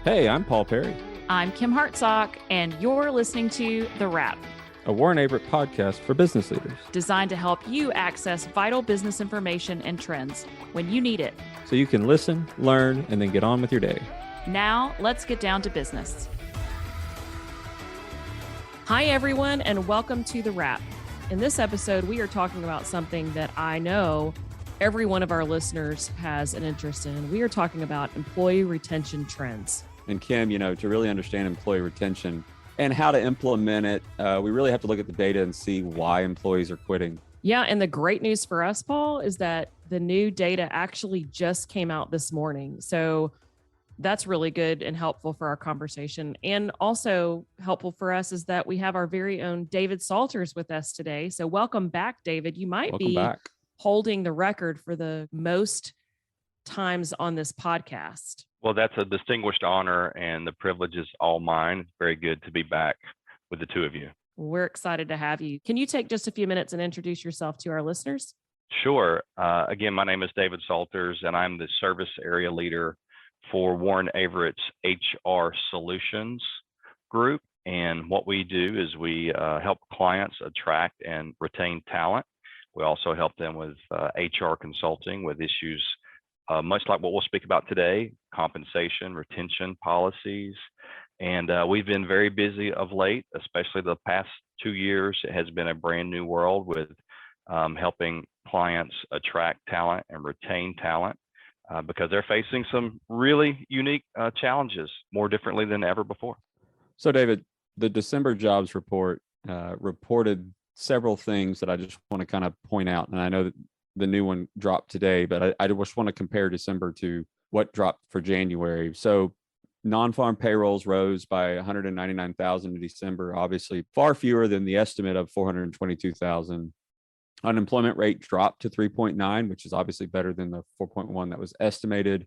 Hey, I'm Paul Perry, I'm Kim Hartsock, and you're listening to The Wrap, a Warren Averett podcast for business leaders, designed to help you access vital business information and trends when you need it. so you can listen, learn, and then get on with your day. Now, let's get down to business. Hi, everyone, and welcome to The Wrap. In this episode, we are talking about something that I know every one of our listeners has an interest in. We are talking about employee retention trends. And Kim, to really understand employee retention and how to implement it, we really have to look at the data and see why employees are quitting. Yeah, and the great news for us, Paul, is that the new data actually just came out this morning. So that's really good and helpful for our conversation. And also helpful for us is that we have our very own David Salters with us today. So welcome back, David. You might Welcome be back. Holding the record for the most times on this podcast. Well, that's a distinguished honor, and the privilege is all mine. It's very good to be back with the two of you. We're excited to have you. Can you take just a few minutes and introduce yourself to our listeners? Sure. Again, my name is David Salters, and I'm the service area leader for Warren Averett's HR Solutions group. And what we do is we help clients attract and retain talent. We also help them with HR consulting with issues much like what we'll speak about today: compensation, retention policies. And we've been very busy of late, especially the past 2 years. It has been a brand new world with helping clients attract talent and retain talent because they're facing some really unique challenges more differently than ever before. So, David, the December jobs report reported several things that I just want to kind of point out. And I know that the new one dropped today, but I just want to compare December to what dropped for January. So non-farm payrolls rose by 199,000 in December, obviously far fewer than the estimate of 422,000. Unemployment rate dropped to 3.9, which is obviously better than the 4.1 that was estimated.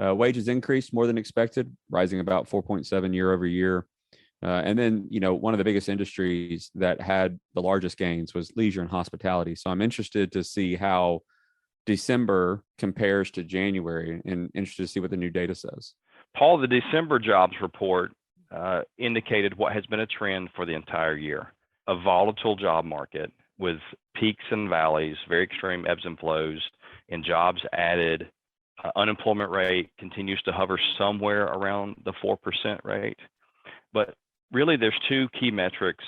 Wages increased more than expected, rising about 4.7 year over year. And then, one of the biggest industries that had the largest gains was leisure and hospitality. So I'm interested to see how December compares to January and interested to see what the new data says. Paul, the December jobs report indicated what has been a trend for the entire year: a volatile job market with peaks and valleys, very extreme ebbs and flows in jobs added. Unemployment rate continues to hover somewhere around the 4% rate. But really, there's two key metrics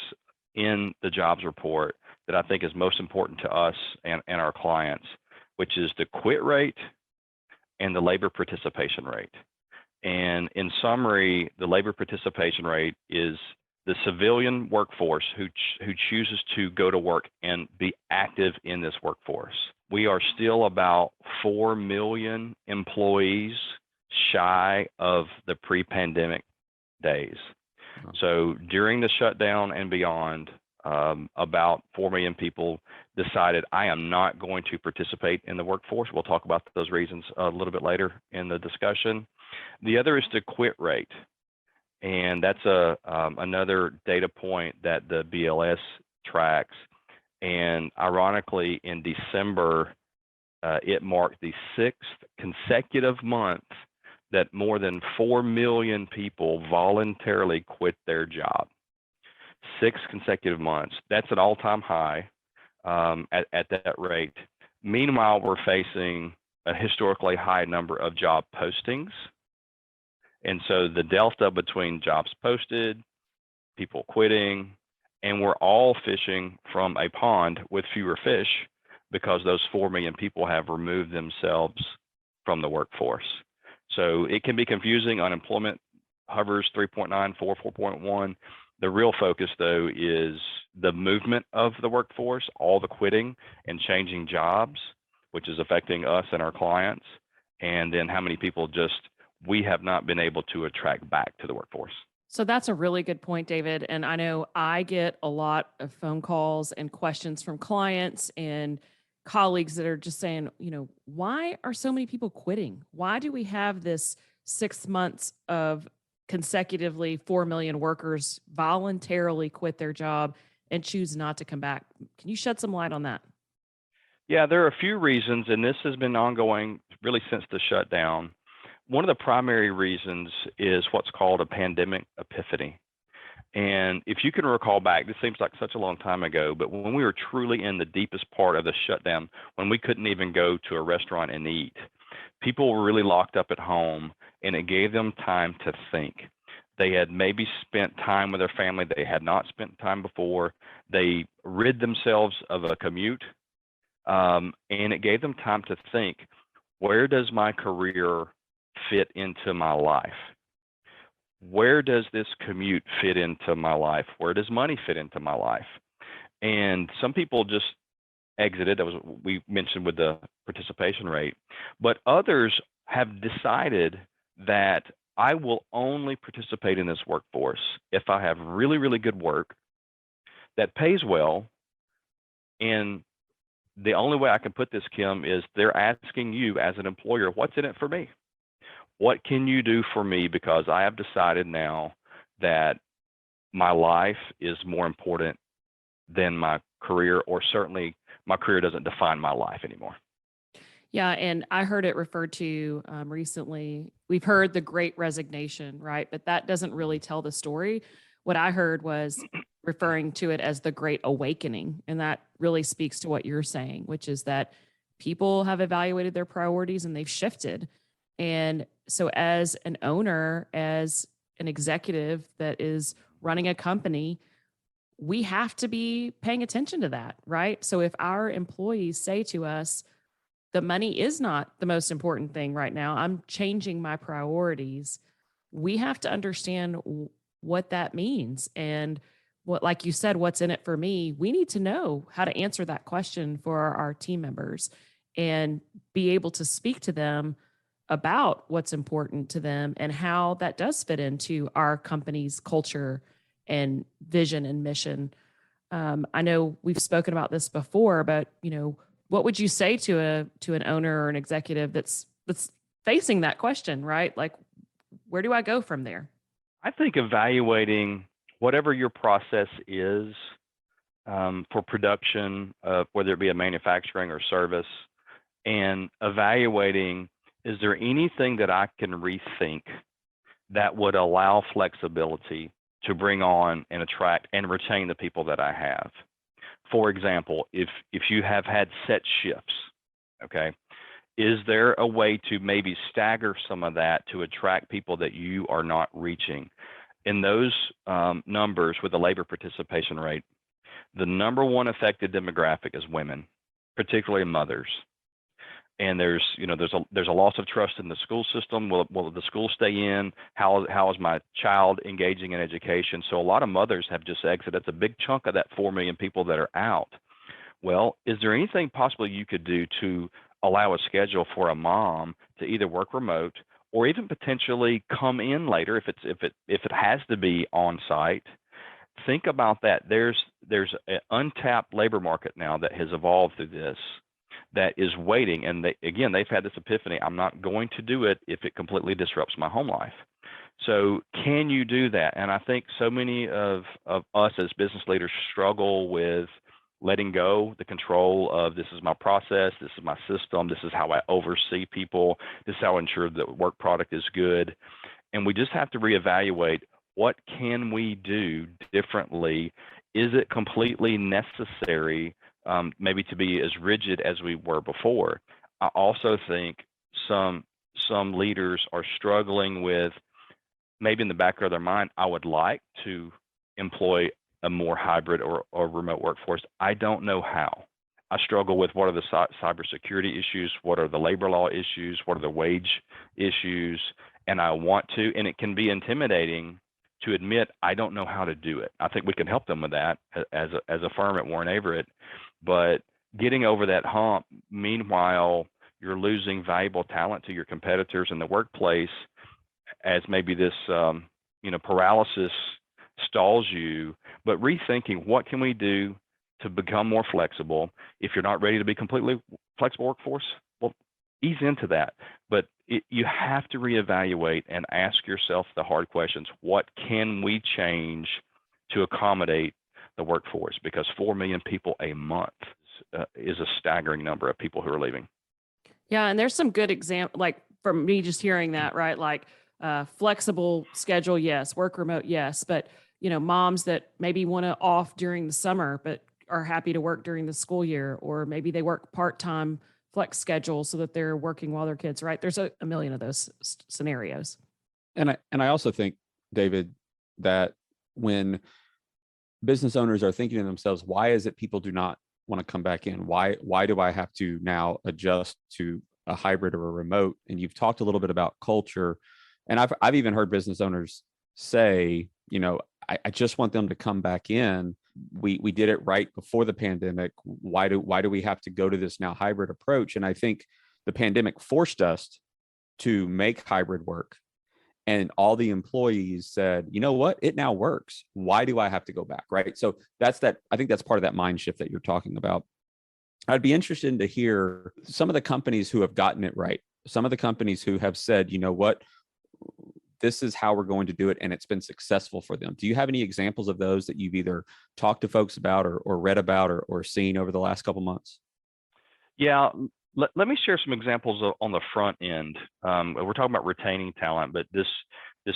in the jobs report that I think is most important to us and our clients, which is the quit rate and the labor participation rate. And in summary, the labor participation rate is the civilian workforce who chooses to go to work and be active in this workforce. We are still about 4 million employees shy of the pre-pandemic days. So during the shutdown and beyond, about 4 million people decided, I am not going to participate in the workforce. We'll talk about those reasons a little bit later in the discussion. The other is the quit rate. And that's another data point that the BLS tracks. And ironically, in December, it marked the 6th consecutive month that more than 4 million people voluntarily quit their job. 6 consecutive months. That's an all-time high at that rate. Meanwhile, we're facing a historically high number of job postings. And so the delta between jobs posted, people quitting, and we're all fishing from a pond with fewer fish because those 4 million people have removed themselves from the workforce. So it can be confusing. Unemployment hovers 3.9, 4.1. The real focus, though, is the movement of the workforce, all the quitting and changing jobs, which is affecting us and our clients, and then how many people we have not been able to attract back to the workforce. So that's a really good point, David. And I know I get a lot of phone calls and questions from clients and colleagues that are just saying, why are so many people quitting? Why do we have this 6 months of consecutively 4 million workers voluntarily quit their job and choose not to come back? Can you shed some light on that? Yeah, there are a few reasons, and this has been ongoing really since the shutdown. one of the primary reasons is what's called a pandemic epiphany. And if you can recall back, this seems like such a long time ago, but when we were truly in the deepest part of the shutdown, when we couldn't even go to a restaurant and eat, people were really locked up at home, and it gave them time to think. They had maybe spent time with their family they had not spent time before. They rid themselves of a commute, and it gave them time to think, where does my career fit into my life? Where does this commute fit into my life? Where does money fit into my life? And some people just exited. That was what we mentioned with the participation rate. But others have decided that I will only participate in this workforce if I have really, really good work that pays well. And the only way I can put this, Kim, is they're asking you as an employer, what's in it for me? What can you do for me? Because I have decided now that my life is more important than my career, or certainly my career doesn't define my life anymore. Yeah, and I heard it referred to recently. We've heard the Great Resignation, right? But that doesn't really tell the story. What I heard was referring to it as the Great Awakening. And that really speaks to what you're saying, which is that people have evaluated their priorities and they've shifted. And so as an owner, as an executive that is running a company, we have to be paying attention to that, right? So if our employees say to us, the money is not the most important thing right now, I'm changing my priorities, we have to understand what that means. And what, like you said, what's in it for me? We need to know how to answer that question for our team members and be able to speak to them about what's important to them and how that does fit into our company's culture and vision and mission. I know we've spoken about this before, but what would you say to an owner or an executive that's facing that question, right? Like, where do I go from there? I think evaluating whatever your process is for production, whether it be a manufacturing or service, and evaluating, is there anything that I can rethink that would allow flexibility to bring on and attract and retain the people that I have? For example, if you have had set shifts, okay, is there a way to maybe stagger some of that to attract people that you are not reaching? In those numbers with the labor participation rate, the number one affected demographic is women, particularly mothers. And there's a loss of trust in the school system. Will the school stay in? How is my child engaging in education? So a lot of mothers have just exited. That's a big chunk of that 4 million people that are out. Well, is there anything possibly you could do to allow a schedule for a mom to either work remote or even potentially come in later if it has to be on site? Think about that. There's an untapped labor market now that has evolved through this, that is waiting. And they've had this epiphany. I'm not going to do it if it completely disrupts my home life. So can you do that? And I think so many of us as business leaders struggle with letting go the control of, this is my process, this is my system, this is how I oversee people, this is how I ensure that the work product is good. And we just have to reevaluate, what can we do differently? Is it completely necessary maybe to be as rigid as we were before? I also think some leaders are struggling with, maybe in the back of their mind, I would like to employ a more hybrid or remote workforce. I don't know how. I struggle with, what are the cybersecurity issues? What are the labor law issues? What are the wage issues? And I want to, and it can be intimidating to admit I don't know how to do it. I think we can help them with that as a firm at Warren Averett. But getting over that hump, meanwhile, you're losing valuable talent to your competitors in the workplace, as maybe this paralysis stalls you. But rethinking, what can we do to become more flexible? If you're not ready to be completely flexible workforce, well, ease into that. But you have to reevaluate and ask yourself the hard questions. What can we change to accommodate the workforce? Because 4 million people a month is a staggering number of people who are leaving. Yeah, and there's some good examples. Like, from me just hearing that, right? Like flexible schedule, yes. Work remote, yes. But, moms that maybe want to off during the summer, but are happy to work during the school year, or maybe they work part-time flex schedule so that they're working while their kids, right? There's a million of those scenarios. And I also think, David, that when business owners are thinking to themselves, why is it people do not want to come back in? Why do I have to now adjust to a hybrid or a remote? And you've talked a little bit about culture, and I've even heard business owners say, I just want them to come back in. We did it right before the pandemic. Why do we have to go to this now hybrid approach? And I think the pandemic forced us to make hybrid work. And all the employees said, you know what, it now works. Why do I have to go back? Right. So I think that's part of that mind shift that you're talking about. I'd be interested to hear some of the companies who have gotten it right. Some of the companies who have said, you know what, this is how we're going to do it, and it's been successful for them. Do you have any examples of those that you've either talked to folks about or read about or seen over the last couple of months? Yeah, let me share some examples on the front end. We're talking about retaining talent, but this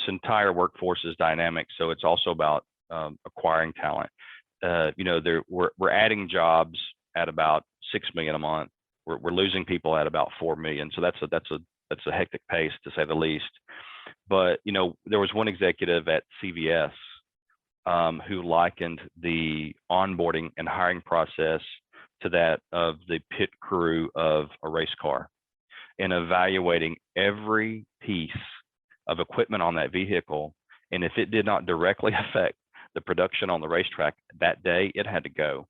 entire workforce is dynamic, so it's also about acquiring talent. We're adding jobs at about 6 million a month. We're losing people at about 4 million. So that's a hectic pace, to say the least. But there was one executive at CVS who likened the onboarding and hiring process to that of the pit crew of a race car, and evaluating every piece of equipment on that vehicle. And if it did not directly affect the production on the racetrack that day, it had to go.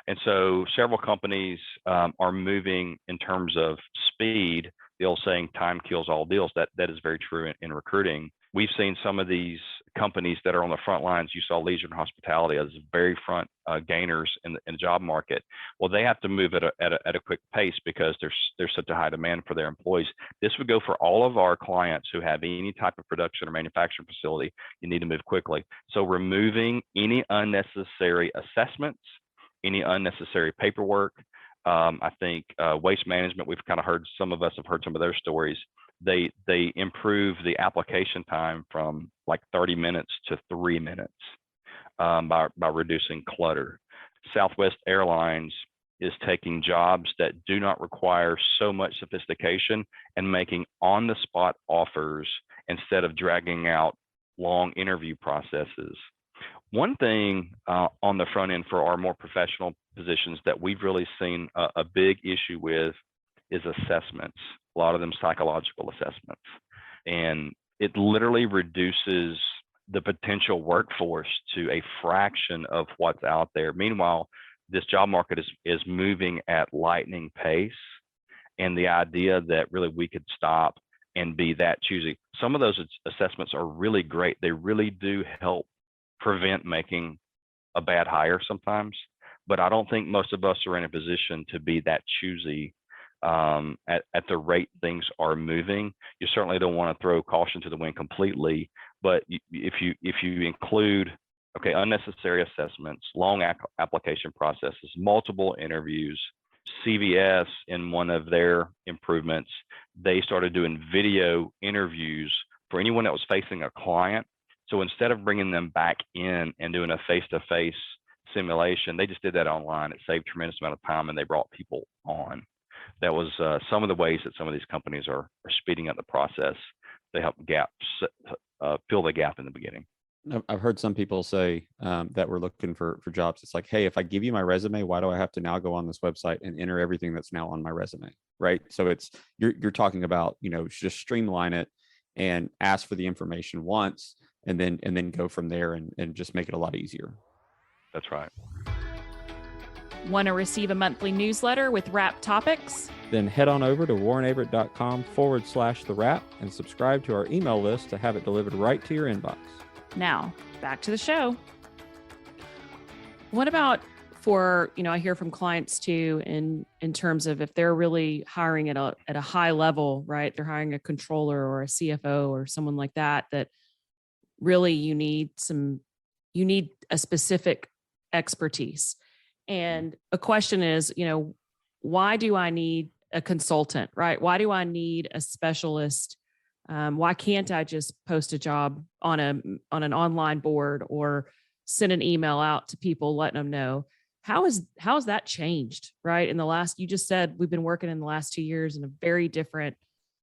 And so several companies are moving in terms of speed. The old saying, time kills all deals, that is very true in recruiting. We've seen some of these companies that are on the front lines. You saw leisure and hospitality as very front gainers in the job market. Well, they have to move at a quick pace because there's such a high demand for their employees. This would go for all of our clients who have any type of production or manufacturing facility. You need to move quickly. So removing any unnecessary assessments, any unnecessary paperwork. I think waste management, some of us have heard some of their stories. They improve the application time from like 30 minutes to 3 minutes by reducing clutter. Southwest Airlines is taking jobs that do not require so much sophistication and making on-the-spot offers instead of dragging out long interview processes. One thing on the front end for our more professional positions that we've really seen a big issue with is assessments, a lot of them psychological assessments. And it literally reduces the potential workforce to a fraction of what's out there. Meanwhile, this job market is moving at lightning pace. And the idea that really we could stop and be that choosy. Some of those assessments are really great. They really do help prevent making a bad hire sometimes, but I don't think most of us are in a position to be that choosy at the rate things are moving. You certainly don't want to throw caution to the wind completely, but if you include unnecessary assessments, long application processes, multiple interviews. CVS, in one of their improvements, they started doing video interviews for anyone that was facing a client. So instead of bringing them back in and doing a face-to-face simulation, they just did that online. It saved a tremendous amount of time, and they brought people on. That was some of the ways that some of these companies are speeding up the process. They help fill the gap in the beginning. I've heard some people say that we're looking for jobs. It's like, hey, if I give you my resume, why do I have to now go on this website and enter everything that's now on my resume, right? So you're talking about, just streamline it and ask for the information once, and then go from there and just make it a lot easier. That's right. Want to receive a monthly newsletter with Wrap topics? Then head on over to warrenaverett.com/the wrap and subscribe to our email list to have it delivered right to your inbox. Now, back to the show. What about for, I hear from clients too, in terms of if they're really hiring at a high level, right? They're hiring a controller or a CFO or someone like that really you need a specific expertise. And a question is, why do I need a consultant, right? Why do I need a specialist? Why can't I just post a job on an online board or send an email out to people letting them know? How has that changed, right? In the last, you just said we've been working in the last 2 years in a very different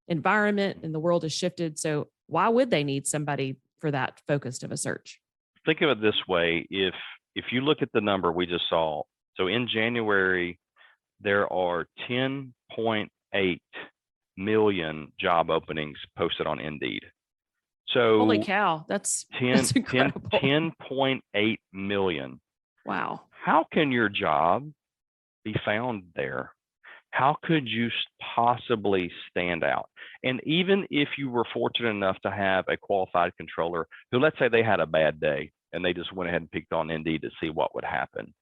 environment and the world has shifted. So why would they need somebody for that focused of a search? Think of it this way. If you look at the number we just saw, so in January, there are 10.8 million job openings posted on Indeed. So Holy cow, that's incredible. 10.8 million. Wow. How can your job be found there? How could you possibly stand out? And even if you were fortunate enough to have a qualified controller who, let's say they had a bad day and they just went ahead and picked on Indeed to see what would happen,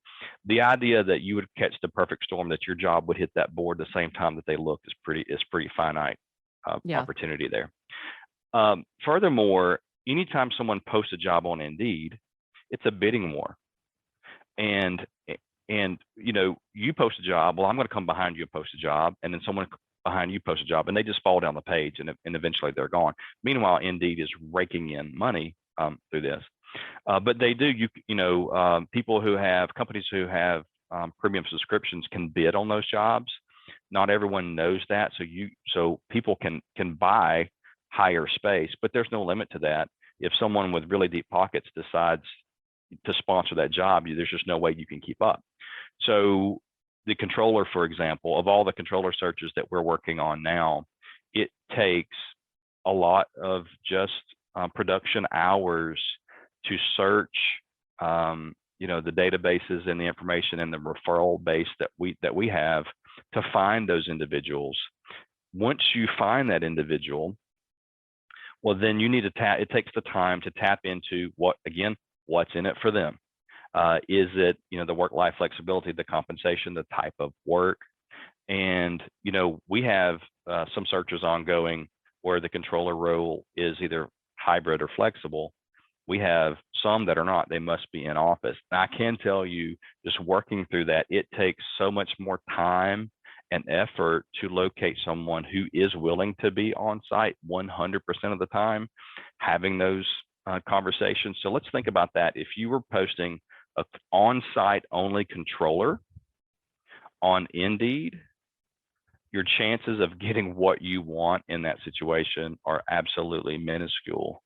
the idea that you would catch the perfect storm, that your job would hit that board the same time that they looked, is pretty finite opportunity there. Furthermore, anytime someone posts a job on Indeed, it's a bidding war. And you post a job, well, I'm going to come behind you and post a job, and then someone behind you posts a job, and they just fall down the page, and eventually they're gone. Meanwhile, Indeed is raking in money through this. But they do, people who have, companies who have premium subscriptions can bid on those jobs. Not everyone knows that. So people can buy higher space, but there's no limit to that. If someone with really deep pockets decides to sponsor that job, there's just no way you can keep up. So the controller, for example, of all the controller searches that we're working on now, it takes a lot of just production hours to search, the databases and the information and the referral base that we have to find those individuals. Once you find that individual, well, then you need to it takes the time to tap into what's in it for them. Is it, the work-life flexibility, the compensation, the type of work? And, we have some searches ongoing where the controller role is either hybrid or flexible. We have some that are not. They must be in office. And I can tell you, just working through that, it takes so much more time and effort to locate someone who is willing to be on site 100% of the time, having those conversations. So let's think about that. If you were posting an on-site only controller on Indeed, your chances of getting what you want in that situation are absolutely minuscule,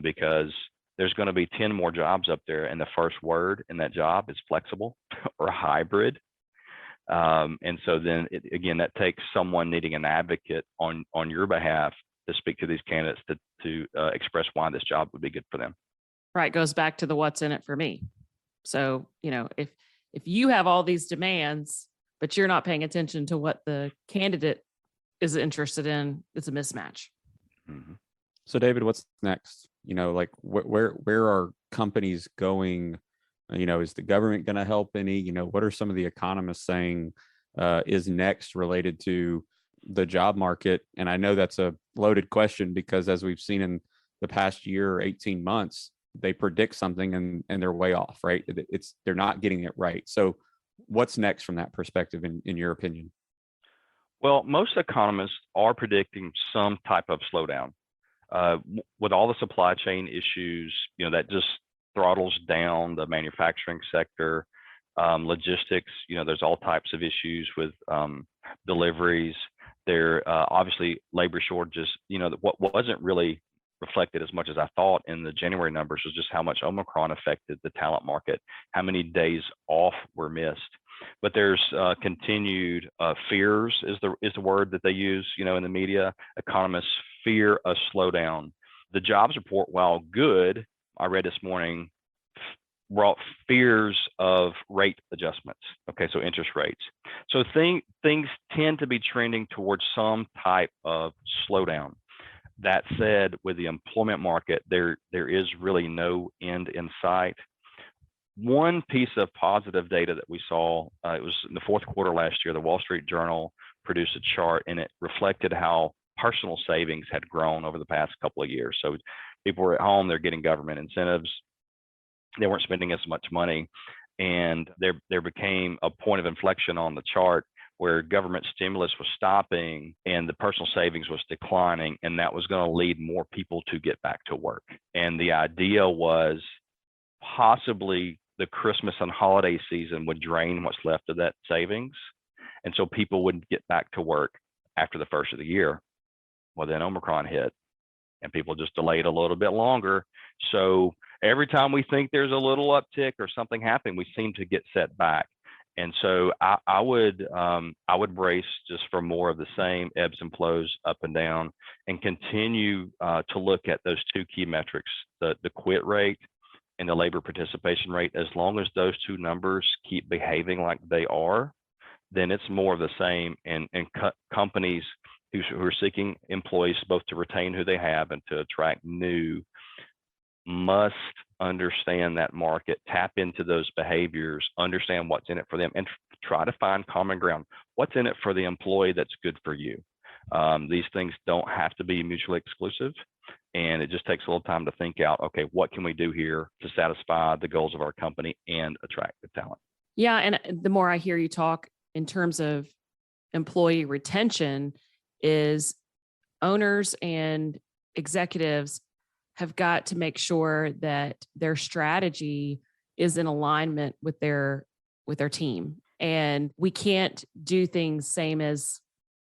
because there's going to be 10 more jobs up there, and the first word in that job is flexible or hybrid. And so then again, that takes someone needing an advocate on your behalf to speak to these candidates to express why this job would be good for them. Right. Goes back to the what's in it for me. So, if you have all these demands, but you're not paying attention to what the candidate is interested in, it's a mismatch. Mm-hmm. So David, what's next? Where are companies going? Is the government going to help any? What are some of the economists saying is next related to the job market? And I know that's a loaded question because as we've seen in the past year or 18 months, they predict something and they're way off, right? They're not getting it right. So what's next from that perspective in your opinion? Well, most economists are predicting some type of slowdown. With all the supply chain issues, that just throttles down the manufacturing sector, logistics, there's all types of issues with deliveries. There obviously labor shortages, what wasn't really reflected as much as I thought in the January numbers was just how much Omicron affected the talent market, how many days off were missed. But there's continued fears is the word that they use, in the media. Economists fear a slowdown. The jobs report, while good, I read this morning, brought fears of rate adjustments. Okay, so interest rates. So things tend to be trending towards some type of slowdown. That said, with the employment market, there is really no end in sight. One piece of positive data that we saw, it was in the fourth quarter last year, the Wall Street Journal produced a chart, and it reflected how personal savings had grown over the past couple of years. So people were at home, they're getting government incentives, they weren't spending as much money, and there became a point of inflection on the chart where government stimulus was stopping and the personal savings was declining, and that was going to lead more people to get back to work. And the idea was possibly the Christmas and holiday season would drain what's left of that savings. And so people wouldn't get back to work after the first of the year. Well, then Omicron hit and people just delayed a little bit longer. So every time we think there's a little uptick or something happening, we seem to get set back. And so I would brace just for more of the same ebbs and flows up and down, and continue to look at those two key metrics, the quit rate and the labor participation rate. As long as those two numbers keep behaving like they are, then it's more of the same. And companies who are seeking employees both to retain who they have and to attract new must understand that market, tap into those behaviors, understand what's in it for them, and try to find common ground. What's in it for the employee that's good for you? These things don't have to be mutually exclusive, and it just takes a little time to think out, okay, what can we do here to satisfy the goals of our company and attract the talent? Yeah. And the more I hear you talk in terms of employee retention, is owners and executives have got to make sure that their strategy is in alignment with their team. And we can't do things same as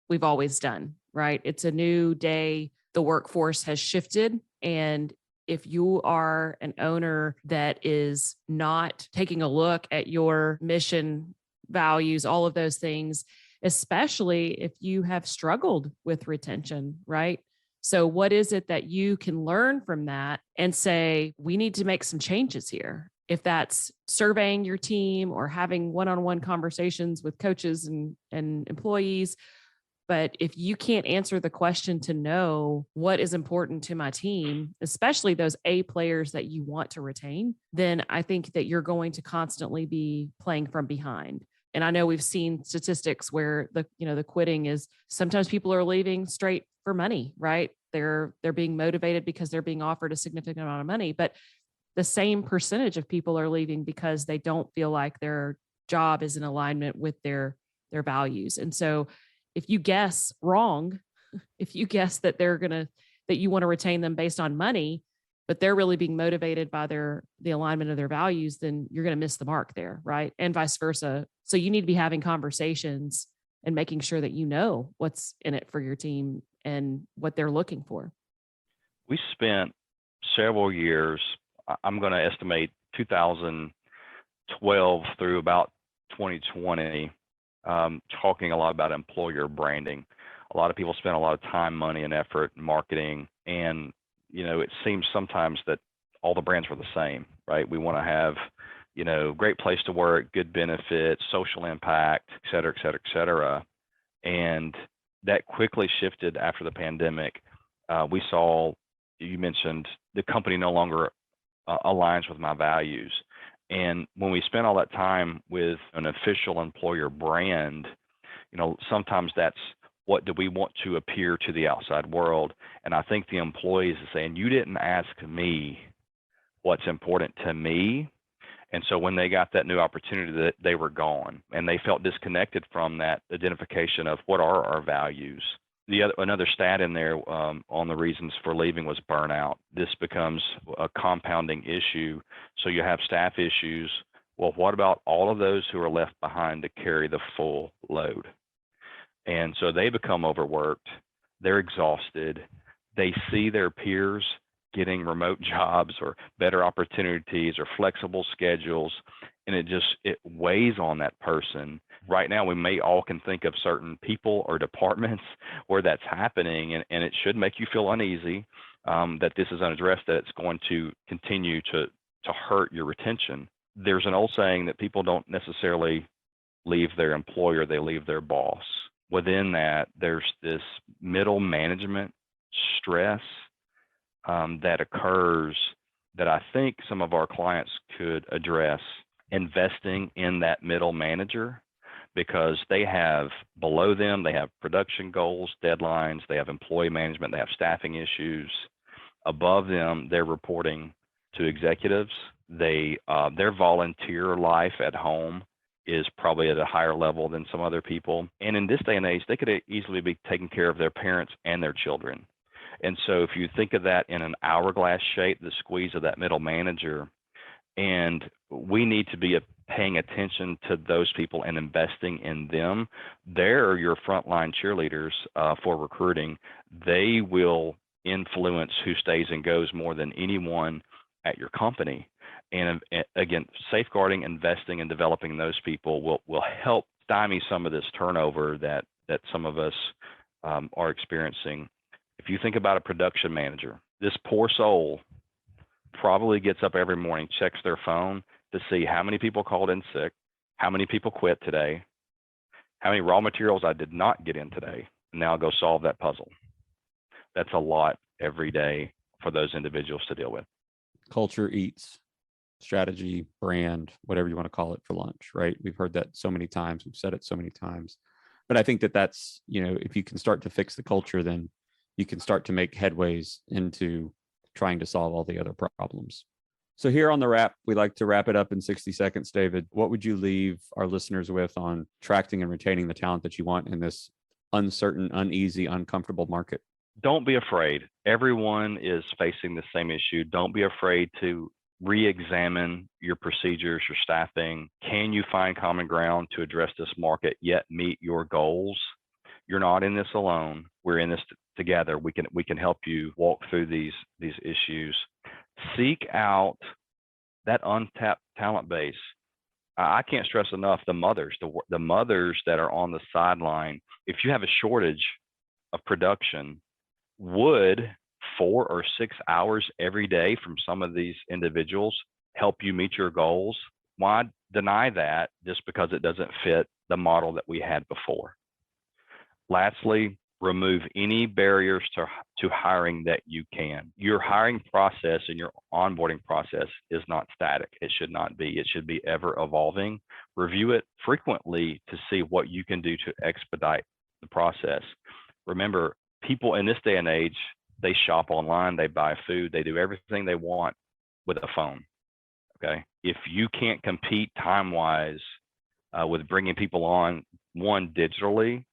we've always done, right? It's a new day. The workforce has shifted. And if you are an owner that is not taking a look at your mission, values, all of those things, especially if you have struggled with retention, right? So what is it that you can learn from that and say, we need to make some changes here? If that's surveying your team or having one-on-one conversations with coaches and employees. But if you can't answer the question to know what is important to my team, especially those A players that you want to retain, then I think that you're going to constantly be playing from behind. And I know we've seen statistics where the quitting is sometimes people are leaving straight for money, right? They're being motivated because they're being offered a significant amount of money, but the same percentage of people are leaving because they don't feel like their job is in alignment with their values. And so if you guess wrong, if you guess that that you want to retain them based on money, but they're really being motivated by the alignment of their values, then you're going to miss the mark there, right? And vice versa. So you need to be having conversations and making sure that you know what's in it for your team and what they're looking for. We spent several years, I'm going to estimate 2012 through about 2020, talking a lot about employer branding. A lot of people spend a lot of time, money, and effort in marketing, and it seems sometimes that all the brands were the same, right? We want to have, great place to work, good benefits, social impact, et cetera, et cetera, et cetera. And that quickly shifted after the pandemic. We saw, you mentioned, the company no longer aligns with my values. And when we spend all that time with an official employer brand, sometimes that's, what do we want to appear to the outside world? And I think the employees are saying, you didn't ask me what's important to me. And so when they got that new opportunity, that they were gone, and they felt disconnected from that identification of what are our values. Another stat in there on the reasons for leaving was burnout. This becomes a compounding issue. So you have staff issues. Well, what about all of those who are left behind to carry the full load? And so they become overworked. They're exhausted. They see their peers getting remote jobs or better opportunities or flexible schedules, and it weighs on that person. Right now, we may all can think of certain people or departments where that's happening, and it should make you feel uneasy that this is unaddressed, that it's going to continue to hurt your retention. There's an old saying that people don't necessarily leave their employer, they leave their boss. Within that, there's this middle management stress that occurs that I think some of our clients could address, investing in that middle manager, because they have below them, they have production goals, deadlines, they have employee management, they have staffing issues. Above them, they're reporting to executives. Their volunteer life at home is probably at a higher level than some other people. And in this day and age, they could easily be taking care of their parents and their children. And so if you think of that in an hourglass shape, the squeeze of that middle manager, and we need to be paying attention to those people and investing in them. They're your frontline cheerleaders for recruiting. They will influence who stays and goes more than anyone at your company. And again, safeguarding, investing, and developing those people will help stymie some of this turnover that some of us are experiencing. If you think about a production manager, this poor soul probably gets up every morning, checks their phone to see how many people called in sick, how many people quit today, how many raw materials I did not get in today, and now I'll go solve that puzzle. That's a lot every day for those individuals to deal with. Culture eats strategy, brand, whatever you want to call it, for lunch, right? We've heard that so many times. We've said it so many times. But I think that's, if you can start to fix the culture, then you can start to make headways into trying to solve all the other problems. So here on the wrap, we like to wrap it up in 60 seconds. David, what would you leave our listeners with on attracting and retaining the talent that you want in this uncertain, uneasy, uncomfortable market? Don't be afraid. Everyone is facing the same issue. Don't be afraid to re-examine your procedures, your staffing. Can you find common ground to address this market yet meet your goals? You're not in this alone. We're in this together. We can help you walk through these issues. Seek out that untapped talent base. I can't stress enough the mothers that are on the sideline. If you have a shortage of production, would 4 or 6 hours every day from some of these individuals help you meet your goals? Why deny that just because it doesn't fit the model that we had before? Lastly, remove any barriers to hiring that you can. Your hiring process and your onboarding process is not static. It should not be. It should be ever evolving. Review it frequently to see what you can do to expedite the process. Remember, people in this day and age, they shop online, they buy food, they do everything they want with a phone, okay? If you can't compete time-wise with bringing people on, one, digitally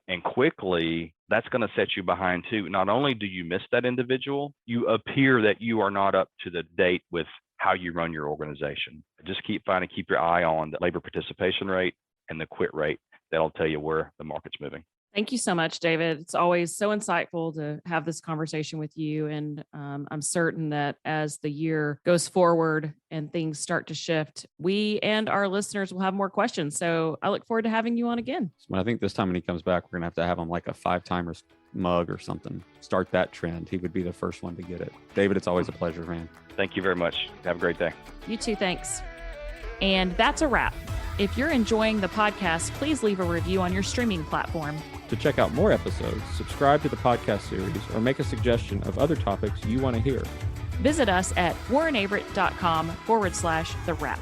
and quickly, that's going to set you behind too. Not only do you miss that individual, you appear that you are not up to the date with how you run your organization. Just keep your eye on the labor participation rate and the quit rate. That'll tell you where the market's moving. Thank you so much, David. It's always so insightful to have this conversation with you. And I'm certain that as the year goes forward and things start to shift, we and our listeners will have more questions. So I look forward to having you on again. I think this time when he comes back, we're going to have him like a 5-timers mug or something. Start that trend. He would be the first one to get it. David, it's always a pleasure, man. Thank you very much. Have a great day. You too. Thanks. And that's a wrap. If you're enjoying the podcast, please leave a review on your streaming platform. To check out more episodes, subscribe to the podcast series, or make a suggestion of other topics you want to hear. Visit us at warrenaverett.com/the wrap.